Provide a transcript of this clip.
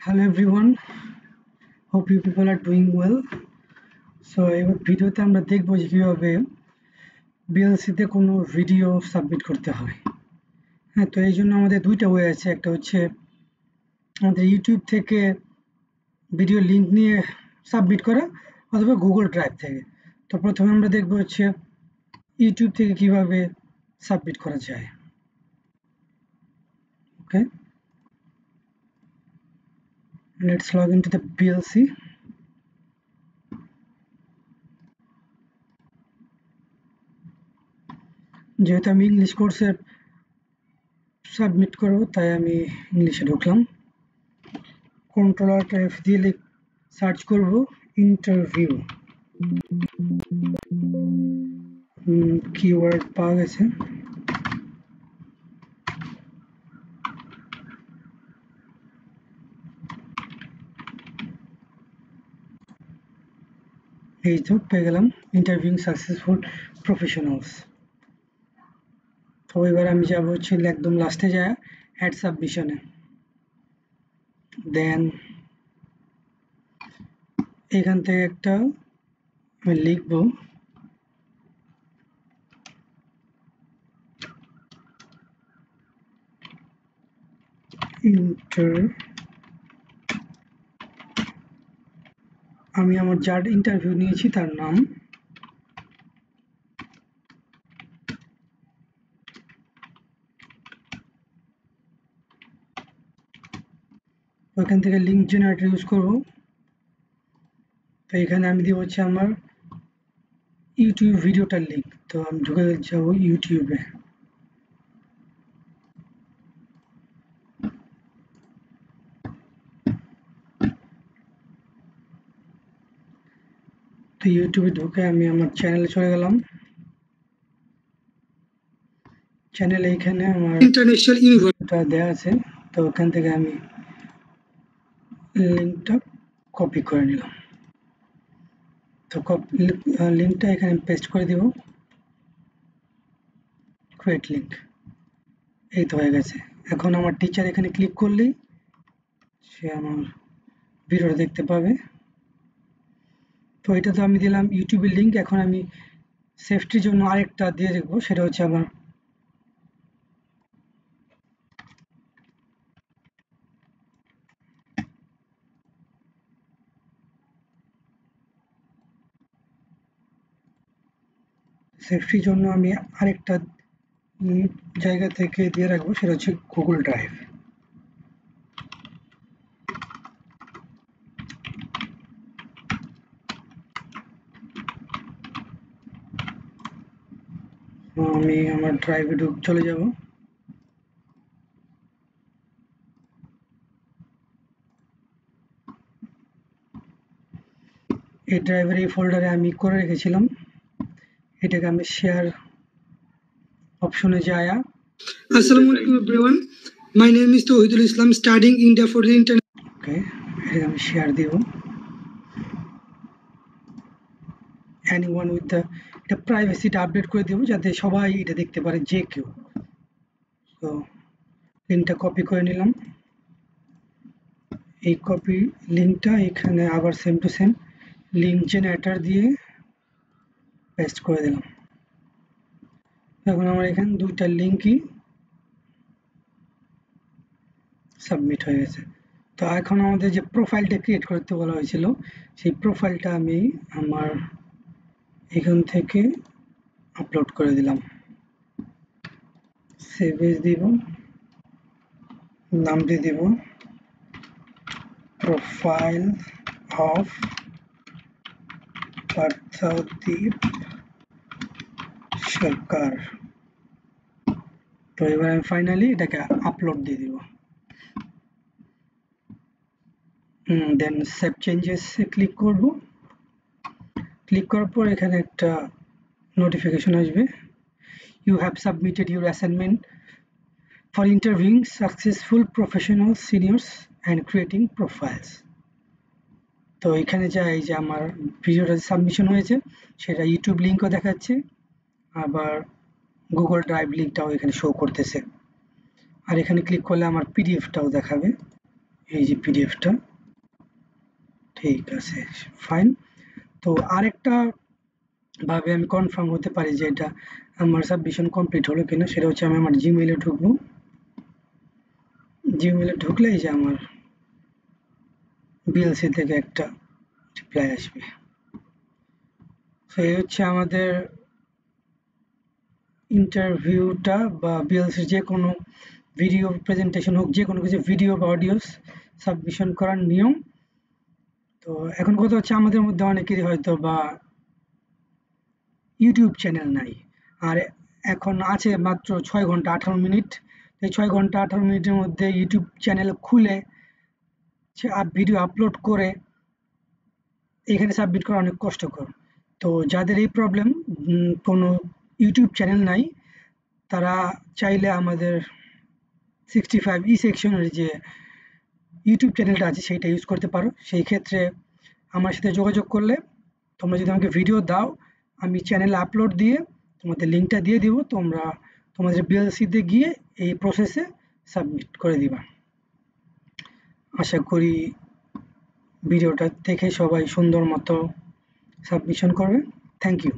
Hello everyone, hope you people are doing well. So এবার ভিডিওতে আমরা দেখব যে কিভাবে BLC তে কোনো ভিডিও সাবমিট করতে হয়। হ্যাঁ, তো এই জন্য আমাদের দুইটা ওয়ে আছে। একটা হচ্ছে আমাদের ইউটিউব থেকে ভিডিও লিংক নিয়ে সাবমিট করা অথবা গুগল ড্রাইভ থেকে। তো প্রথমে আমরা দেখব হচ্ছে ইউটিউব থেকে কিভাবে সাবমিট করা যায়। ওকে, let's log into the BLC. যেহেতু আমি ইংলিশ কোর্সে সাবমিট করব তাই আমি ইংলিশে ঢুকলাম। Ctrl+F দিয়ে সার্চ করব ইন্টারভিউ। কিওয়ার্ড পাওয়া গেছে। এই তো পেয়ে গেলাম ইন্টারভিউইং সাকসেসফুল প্রফেশনালস। তো এবার আমি যাব হচ্ছে একদম লাস্টে যায় অ্যাড সাবমিশনে। দেন এখান থেকে একটা আমি লিখব আমি আমার যার ইন্টারভিউ নিয়েছি তার নাম, ওইখান থেকে লিঙ্ক জেনারেটর ইউজ করব। তো এখানে আমি দিব হচ্ছে আমার ইউটিউব ভিডিওটার লিঙ্ক। তো আমি ঢুকে যাব ইউটিউবে। তো ইউটিউবে ঢুকে আমি আমার চ্যানেলে চলে গেলাম। চ্যানেলে এখানে আমার ইন্টারন্যাশনাল ইউনিভার্সিটিটা দেওয়া আছে। তো ওখান থেকে আমি লিঙ্কটা কপি করে নিলাম। তো লিঙ্কটা এখানে পেস্ট করে দিব, ক্রিয়েট লিঙ্ক। এই তো হয়ে গেছে। এখন আমার টিচার এখানে ক্লিক করলেই সে আমার ভিডিওটা দেখতে পাবে। তো এটা তো আমি দিলাম ইউটিউবের লিঙ্ক। এখন আমি সেফটির জন্য আরেকটা দিয়ে রাখবো, সেটা হচ্ছে আমার সেফটির জন্য আমি আরেকটা জায়গা থেকে দিয়ে রাখবো, সেটা হচ্ছে গুগল ড্রাইভ। আমি আমার ড্রাইভে চলে যাব। এই ড্রাইভের এই ফোল্ডারে আমি করে রেখেছিলাম। এটাকে আমি শেয়ার অপশনে যায়া, Assalamu alaikum everyone. My name is Tawhidul Islam, studying India for the internet. ওকে, এটাকে আমি শেয়ার দিব। এনিওয়ান উইথ দ্য, এটা প্রাইভেসিটা আপডেট করে দেবো যাতে সবাই এটা দেখতে পারে, যে কেউ। তো লিঙ্কটা কপি করে নিলাম। এই কপি লিঙ্কটা এখানে আবার same to same link generator দিয়ে পেস্ট করে দিলাম। এখন আমার এখানে দুইটা লিঙ্কই সাবমিট হয়ে গেছে। তো এখন আমাদের যে প্রোফাইলটা ক্রিয়েট করতে বলা হয়েছিল, সেই প্রোফাইলটা আমি আমার এখান থেকে আপলোড করে দিলাম। সেভ এজ দিব, নাম দিয়ে দিব প্রোফাইল অফ পার্থদীপ সরকার। তো এবার আমি ফাইনালি এটাকে আপলোড দিয়ে দিব। দেন সেভ চেঞ্জেস ক্লিক করব। ক্লিক করার পর এখানে একটা নোটিফিকেশন আসবে, you have submitted your assignment for interviewing successful professional seniors and creating profiles. তো এখানে যা এই যে আমার ভিডিওটা সাবমিশন হয়েছে সেটা ইউটিউব লিঙ্কও দেখাচ্ছে, আবার গুগল ড্রাইভ লিঙ্কটাও এখানে শো করতেছে। আর এখানে ক্লিক করলে আমার পিডিএফটাও দেখাবে। এই যে পিডিএফটা, ঠিক আছে, ফাইন। তো আরেকটা ভাবে আমি কনফার্ম হতে পারি যে এটা আমার সাবমিশন কমপ্লিট হলো কিনা, সেটা হচ্ছে আমি আমার জিমেইলে ঢুকবো। জিমেইলে ঢুকলে এই যে আমার বিএলসি থেকে একটা রিপ্লাই আসবে। তো এই হচ্ছে আমাদের ইন্টারভিউটা বা বিএলসির যে কোনো ভিডিও প্রেজেন্টেশন হোক, যে কোনো কিছু ভিডিও বা অডিও সাবমিশন করার নিয়ম। তো এখন কথা হচ্ছে আমাদের মধ্যে অনেকেরই হয়তো বা ইউটিউব চ্যানেল নাই, আর এখন আছে মাত্র 6 ঘন্টা 18 মিনিট। এই 6 ঘন্টা 18 মিনিটের মধ্যে ইউটিউব চ্যানেল খুলে ভিডিও আপলোড করে এখানে সাবমিট করা অনেক কষ্টকর। তো যাদের এই প্রবলেম, কোনো ইউটিউব চ্যানেল নাই, তারা চাইলে আমাদের 65 ই সেকশনের যে ইউটিউব চ্যানেলটা আছে সেটা ইউজ করতে পারো। সেই ক্ষেত্রে আমার সাথে যোগাযোগ করলে, তোমরা যদি আমাকে ভিডিও দাও, আমি চ্যানেলে আপলোড দিয়ে তোমাদের লিঙ্কটা দিয়ে দিব, তোমরা তোমাদের বিএলসিতে গিয়ে এই প্রসেসে সাবমিট করে দিবা। আশা করি ভিডিওটা দেখে সবাই সুন্দর মতো সাবমিশন করবে। Thank you.